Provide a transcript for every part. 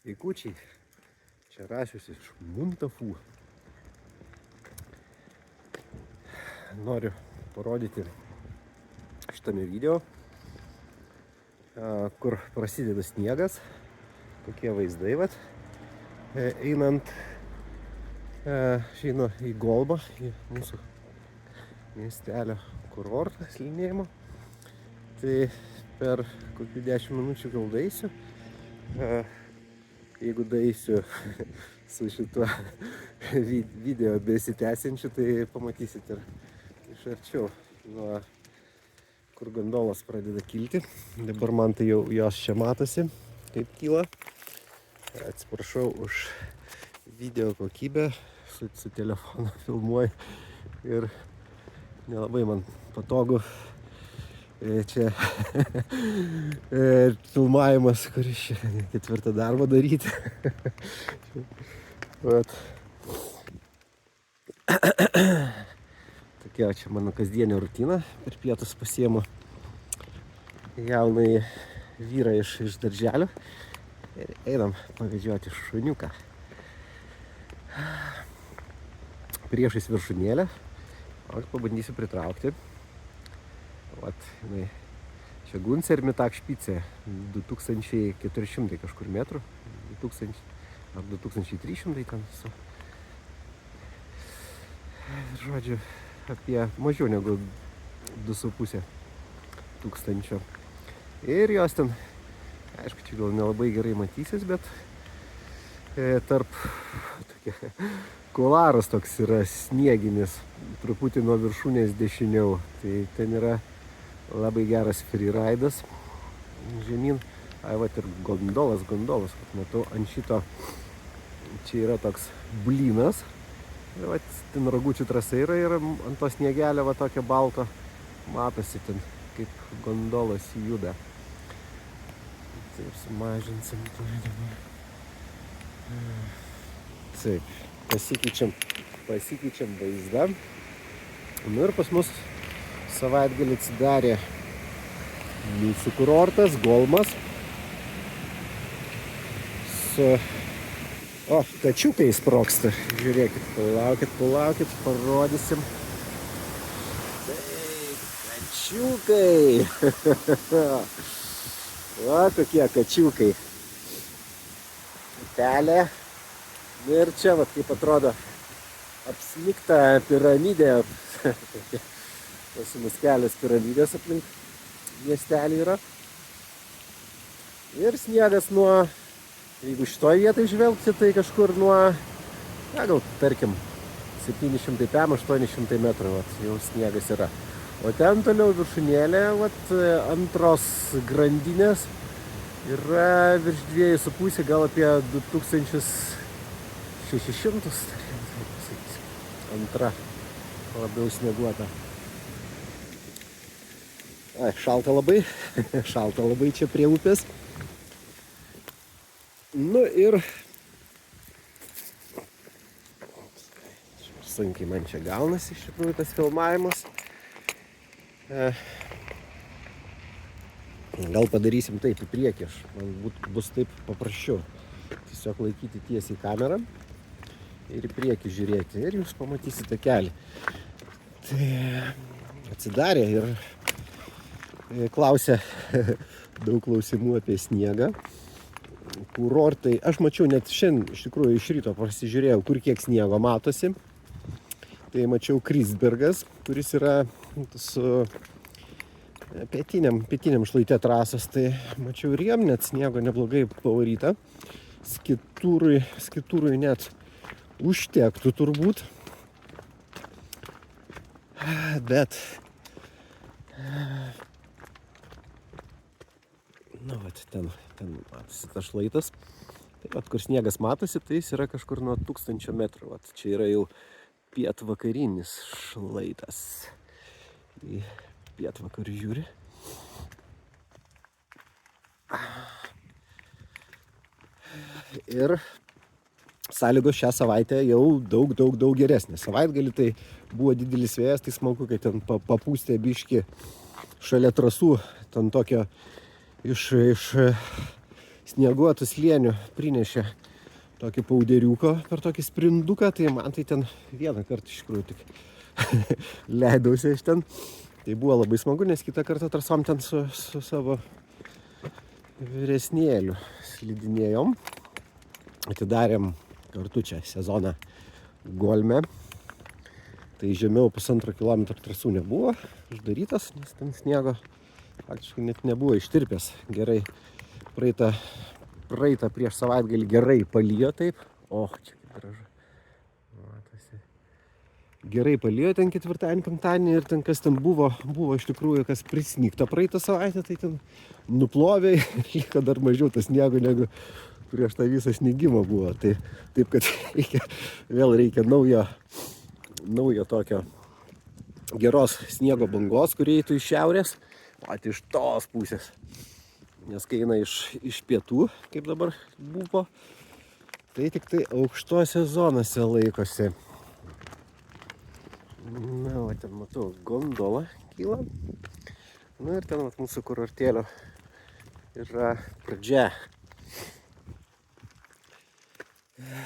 Sveikučiai, čia Rasius iš Muntafų. Noriu parodyti šitame video, kur prasideda sniegas, kokie vaizdai, einant į Golbą, į mūsų miestelio kurortą slidinėjimo. Tai per kokių 10 minučių gal daeisiu. Jeigu daeisiu su šituo video besitęsiančiu, tai pamatysit ir iš arčiau, nuo kur gondolos pradeda kilti. Dabar man tai jau jos čia matosi, kaip kyla. Atsiprašau už video kokybę, su telefonu filmuoju ir nelabai man patogu čia filmavimas, kuris čia ketvirtą darbą daryti. Tokia čia mano kasdienė rutina. Per pietus pasiemu jaunai vyrą iš darželio ir einam pavedžioti šuniuką. Priešais viršūnėlę, aš pabandysiu pritraukti. Jinai čia Guncer Mittag Spitze, 2400 kažkur metrų, 2000 ar 2300 ten su. Žodžiu, apie mažiau negu 2,5 tūkstančio. Ir jos ten, aišku, čia gal nelabai gerai matysis, bet tarp kolaras toks yra snieginis, truputį nuo viršūnės dešiniau. Tai ten yra labai geras freeridas žemyn. Ir gondolas, matau, ant šito čia yra toks blynas. Ir ten ragučių trasa yra ir ant to sniegelio tokio balto matosi ten, kaip gondolas juda. Taip, sumažinsim to dabar. Taip, pasikeičiam vaizdą. Ir pas mus savaitgalį atsidarė mūsų kurortas, Golmas. Su kačiukai sproksta. Žiūrėkit, palaukit, parodysim. Taip, kačiukai. Kokie kačiukai. Telė. Ir čia, kaip atrodo, apsnigta piramidė. Pas kelias piramidės aplink miestelį yra. Ir sniegas nuo, jeigu šitoj vietai žvelgti, tai kažkur nuo, gal tarkim, 700 pm, 800 metrų, jau sniegas yra. O ten toliau viršūnėlė, antros grandinės, yra virš 2,5, gal apie 2600, antra, labiau snieguota. Šalta labai čia prie upės. Ir sunkiai man čia gaunasi iš tikrųjų tas filmavimas. Gal padarysim taip į priekį, man bus taip paprasčiau. Tiesiog laikyti tiesiai kamerą ir į priekį žiūrėti ir jūs pamatysite kelią. Tai atsidarė ir klausė daug klausimų apie sniegą. Kurortai, aš mačiau net šiandien, iš tikrųjų iš ryto pasižiūrėjau, kur kiek sniego matosi. Tai mačiau Krisbergas, kuris yra su pietiniam šlaite trasos. Tai mačiau ir jam net sniego neblogai pavaryta. Skitūrui net užtektų turbūt. Bet ten matosi tas šlaitas. Tai kur sniegas matosi, tai jis yra kažkur nuo 1000 metrų. Čia yra jau pietvakarinis šlaitas. Į pietvakarių žiūri. Ir sąlygos šią savaitę jau daug geresnės. Savaitgalį tai buvo didelis vėjas, tai smagu, kai ten papūstė biškį šalia trasų, ten tokio iš snieguotų slėnių prinešė tokį pauderiuką per tokį sprinduką, tai man tai ten vieną kartą iš tikrųjų tik leidausi iš ten. Tai buvo labai smagu, nes kitą kartą trasom ten su savo vyresnėliu slidinėjom. Atidarėm kartu čia sezoną Golme. Tai žemiau 1,5 kilometro trasų nebuvo uždarytas, nes ten sniego faktiškai net nebuvo ištirpęs. Gerai, praeitą prieš savaitgalį gerai palijo taip. Čia kaip gražu. Matosi. Gerai palijo ten ketvirtadienį, penktadienį ir ten kas ten buvo iš tikrųjų kas prisnigta praeitą savaitę, tai ten nuplovė ir liko dar mažiau tas sniego negu prieš tą visą snigimą buvo. Tai taip, kad reikia naujo tokio geros sniego bangos, kurie eitų iš šiaurės, iš tos pusės. Nes kai eina iš pietų, kaip dabar buvo, tai tik tai aukštose zonose laikosi. Na, va ten matau, gondola kyla. Na ir ten mūsų kurortėlio yra pradžia.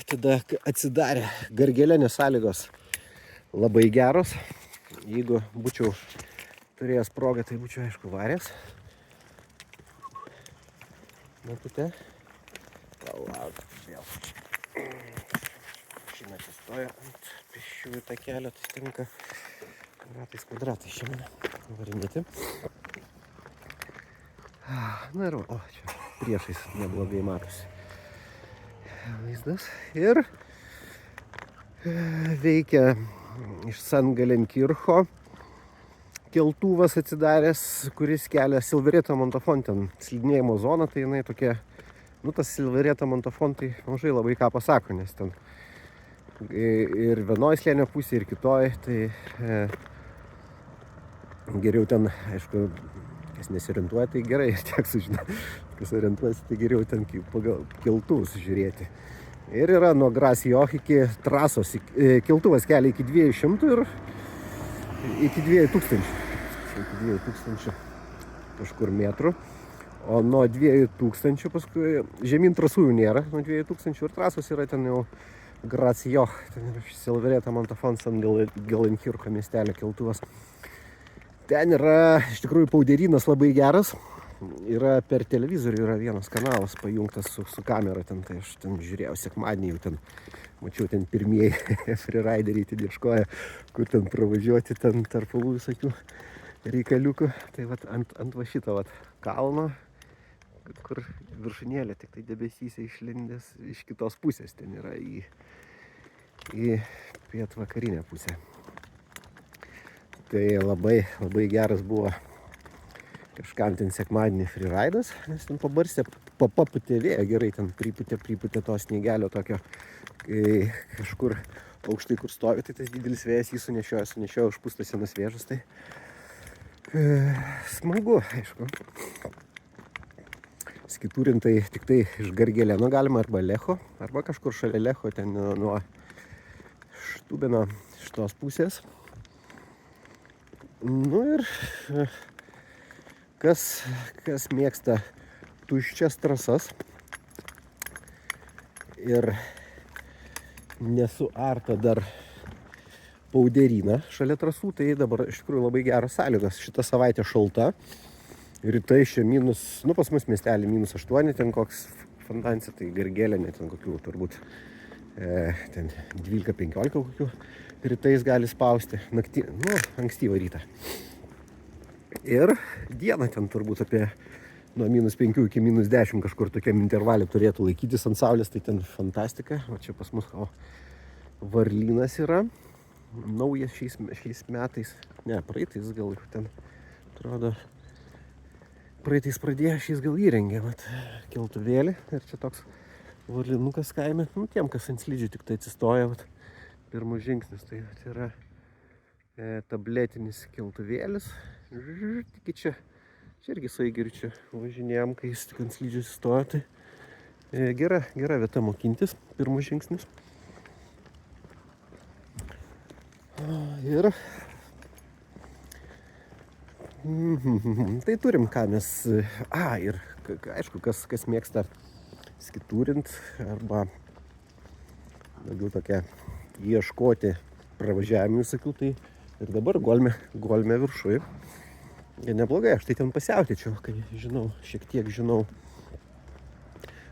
Tada atsidarė gargelenės sąlygos labai geros. Jeigu būčiau turėjęs progą, tai būčiau aišku varęs. Matote? Palauk, vėl. Mašina čia stoja ant pėsčiųjų takelio, tai tinka kvadratais šiandien varinėti. Na ir čia priešais neblogai matosi vaizdas. Ir veikia iš San Galenkircho keltuvas atsidaręs, kuris kelia Silverito Montafon ten slidinėjimo zoną. Tai jinai tokia, tas Silverito Montafon tai mažai labai ką pasako, nes ten ir vienoj slėnio pusėje, ir kitoj, tai geriau ten, aišku, kas nesiorientuoja, tai gerai, ir tiek sužino, kas orientuojasi, tai geriau ten pagal keltuvus žiūrėti. Ir yra nuo Gracijoch iki trasos, keltuvas kelia iki 200 ir iki 2000. Iki 2000 kažkur metrų. O nuo 2000 paskui žemyn trasų jau nėra, nuo 2000 ir trasos yra ten jau Gracijoch, ten yra Silverito Montafon San Galenkircho miestelio keltuvas. Ten yra iš tikrųjų pauderynas labai geras. Yra per televizorių yra vienas kanalas pajungtas su kamera ten, tai aš ten žiūrėjau sekmadienį, jau ten mačiau ten pirmieji freerideriai ten ieškoja, kur ten pravažiuoti ten tarp visokių reikaliukų. Tai vat ant va šito vat kalno, kur viršūnėlė tik tai debesyse išlindęs iš kitos pusės, ten yra į pietvakarinę pusę. Tai labai geras buvo kažkam ten sekmadienį freeridas, nes ten pabarstė, paputė vėją gerai, ten priputė to sniegelio tokio kažkur aukštai, kur stovi, tai tas didelis vėjas jį sunešiojo užpūstas senas vėžas, tai smagu, aišku. Skiturintai tik tai iš Gargeleno galima arba Lecho, arba kažkur šalia Lecho, ten nuo Štubino šitos pusės. Nu ir kas mėgsta tuščias trasas ir nesuarta dar pauderyną šalia trasų, tai dabar iš tikrųjų labai geros sąlygos. Šitą savaitę šalta, rytai čia pas mus miestelį -8, ten koks fantancija, tai Gargelenė ten kokių turbūt ten 12-15 kokių rytais gali spausti, ankstyvą rytą. Ir dieną ten turbūt apie nuo -5 iki -10 kažkur tokiam intervalė turėtų laikytis ant saulės, tai ten fantastika. O čia pas mus varlynas yra, naujas šiais metais, praeitais gal ten, atrodo, praeitais pradėjo, šiais gal įrengė, keltuvėlį. Ir čia toks varlynukas kaime, tiem, kas ant slidžių tik tai atsistoja, pirmus žingsnis, tai yra tabletinis keltuvėlis. Tik čia irgi su Eigiriu čia važinėjom, kai jis tik ant slidžių atsistoja, tai gera vieta mokintis, pirmus žingsnis. Ir tai turim ką mes, ir aišku, kas mėgsta skitūrint arba daugiau tokia ieškoti pravažiavimų visokių, tai ir dabar golme viršui. Ir neblogai, aš tai ten pasiautėčiau, kai šiek tiek žinau,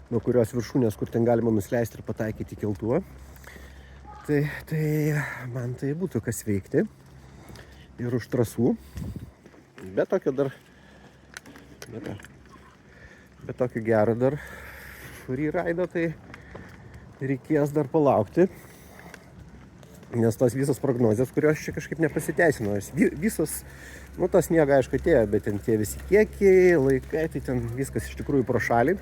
nuo kurios viršūnės, kur ten galima nusileisti ir pataikyti keltuvą. Tai man tai būtų kas veikti. Ir už trasų. Be tokio gero dar freerido, tai reikės dar palaukti. Nes tos visos prognozės, kurios čia kažkaip nepasiteisino. Visos, tas sniego aišku atėjo, bet ten tie visi kiekiai, laikai, tai ten viskas iš tikrųjų pro šalį.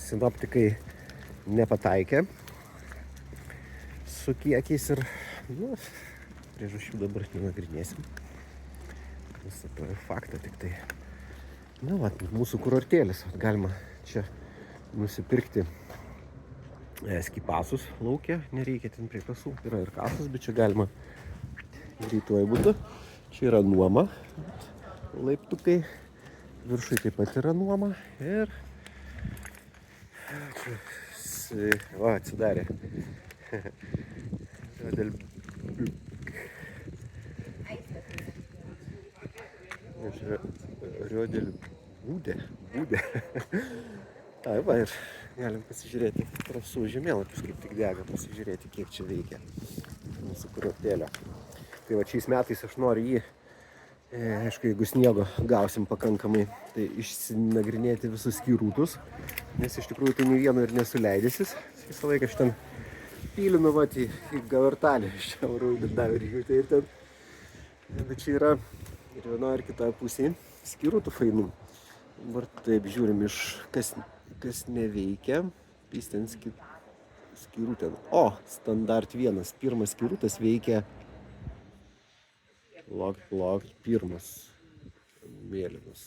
Sinoptikai nepataikė su kiekiais ir priežasčių dabar nenagrinėsim. Konstatuoju faktą tik tai. Mūsų kurortėlis. Galima čia nusipirkti skipasus lauke. Nereikia ten prie kasų. Yra ir kasos, bet čia galima greituoju būdu. Čia yra nuoma. Laiptukai. Viršui taip pat yra nuoma. Ir atsidarė. Būdė. Ir galim pasižiūrėti trasų žemėlapius, kaip tik dega, pasižiūrėti, kiek čia veikia mūsų kurortėlio. Tai va šiais metais aš noriu jį, aišku, jeigu sniego gausim pakankamai, tai išsinagrinėti visus skyrūtus, nes iš tikrųjų tai nei vieno ir nesuleidėsis. Visą laiką aš ten pylinu į gavartalį, iš čia varau, davė ir ten. Bet čia yra ir vienoje ir kitoje pusėje skyrūtų fainų. Dabar taip žiūrim iš kas neveikia. Jis ten skyrūtė. Standart 1. Pirmas skyrūtas veikia. Locked. Pirmas. Mėlynas.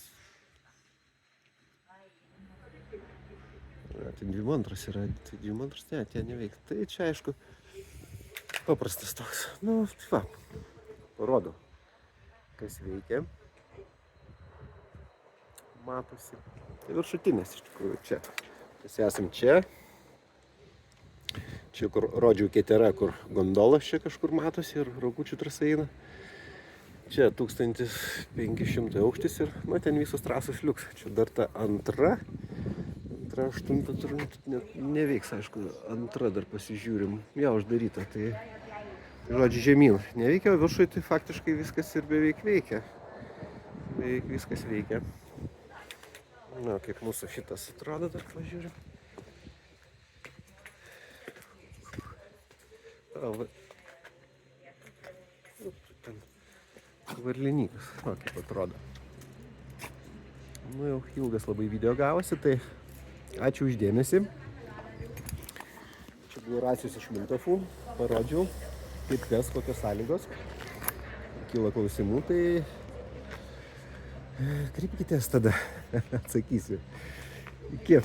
Tai 22 yra. Tai 22 ne, tie neveikia. Tai čia aišku paprastas toks. Parodo, kas veikia. Matosi. Tai viršutinės iš tikrųjų čia. Mes esam čia. Čia, kur rodžiau ketera, kur gondolas čia kažkur matosi ir Raukučių trasa eina. Čia 1500 aukštis ir, ten visos trasos liuks. Čia dar ta antra 8 turbūt neveiks, aišku. Antra dar pasižiūrim. Uždaryta, tai žodžiu žemyn. Neveikia, o viršui tai faktiškai viskas ir beveik veikia. Beveik viskas veikia. Kaip mūsų šitas atrodo, dar pažiūrim. Ten varlinykas, kaip atrodo. Jau ilgas labai video gavosi, tai ačiū už dėmesį. Čia buvo racijos iš Mintofų, parodžiau, kaip kas, kokios sąlygos. Kyla klausimų, tai kreipkitės tada, atsakysiu. Iki.